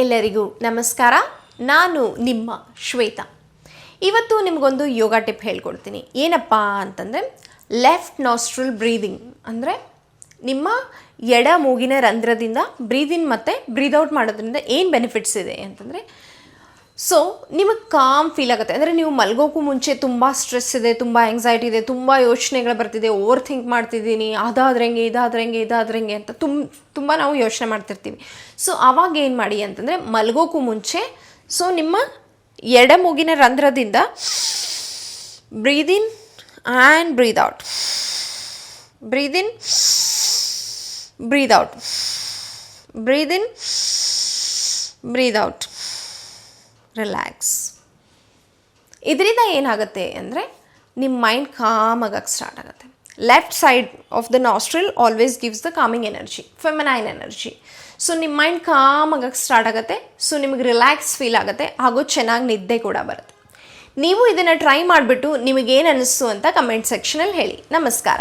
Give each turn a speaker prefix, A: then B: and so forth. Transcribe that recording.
A: ಎಲ್ಲರಿಗೂ ನಮಸ್ಕಾರ. ನಾನು ನಿಮ್ಮ ಶ್ವೇತಾ. ಇವತ್ತು ನಿಮಗೊಂದು ಯೋಗ ಟಿಪ್ ಹೇಳ್ಕೊಡ್ತೀನಿ. ಏನಪ್ಪ ಅಂತಂದರೆ ಲೆಫ್ಟ್ ನಾಸ್ಟ್ರಲ್ ಬ್ರೀದಿಂಗ್, ಅಂದರೆ ನಿಮ್ಮ ಎಡ ಮೂಗಿನ ರಂಧ್ರದಿಂದ ಬ್ರೀದ್ ಇನ್ ಮತ್ತು ಬ್ರೀದ್ ಔಟ್ ಮಾಡೋದ್ರಿಂದ ಏನು ಬೆನಿಫಿಟ್ಸ್ ಇದೆ ಅಂತಂದರೆ, ಸೊ ನಿಮಗೆ ಕಾಮ್ ಫೀಲ್ ಆಗುತ್ತೆ. ಅಂದರೆ ನೀವು ಮಲ್ಗೋಕ್ಕೂ ಮುಂಚೆ ತುಂಬ ಸ್ಟ್ರೆಸ್ ಇದೆ, ತುಂಬ ಆ್ಯಂಗ್ಸೈಟಿ ಇದೆ, ತುಂಬ ಯೋಚನೆಗಳು ಬರ್ತಿದೆ, ಓವರ್ ಥಿಂಕ್ ಮಾಡ್ತಿದ್ದೀನಿ, ಇದಾದ್ರಂಗೆ ಅಂತ ತುಂಬ ನಾವು ಯೋಚನೆ ಮಾಡ್ತಿರ್ತೀವಿ. ಸೊ ಆವಾಗ ಏನು ಮಾಡಿ ಅಂತಂದರೆ, ಮಲ್ಗೋಕ್ಕೂ ಮುಂಚೆ ಸೊ ನಿಮ್ಮ ಎಡ ಮೂಗಿನ ರಂಧ್ರದಿಂದ breathe in and breathe out, breathe in, breathe out, breathe in, breathe out, relax. ಇದರಿಂದ ಏನಾಗುತ್ತೆ ಅಂದರೆ ನಿಮ್ಮ ಮೈಂಡ್ ಕಾಮ್ ಆಗಕ್ಕೆ ಸ್ಟಾರ್ಟ್ ಆಗುತ್ತೆ. Left side of the nostril always gives the calming energy, feminine energy. So ನಿಮ್ಮ ಮೈಂಡ್ ಕಾಮ್ ಆಗಕ್ಕೆ start ಆಗುತ್ತೆ. So ನಿಮಗೆ ರಿಲ್ಯಾಕ್ಸ್ ಫೀಲ್ ಆಗುತ್ತೆ, ಹಾಗೂ ಚೆನ್ನಾಗಿ ನಿದ್ದೆ ಕೂಡ ಬರುತ್ತೆ. ನೀವು ಇದನ್ನು ಟ್ರೈ ಮಾಡಿಬಿಟ್ಟು ನಿಮಗೇನು ಅನ್ನಿಸ್ತು ಅಂತ ಕಮೆಂಟ್ ಸೆಕ್ಷನಲ್ಲಿ ಹೇಳಿ. ನಮಸ್ಕಾರ.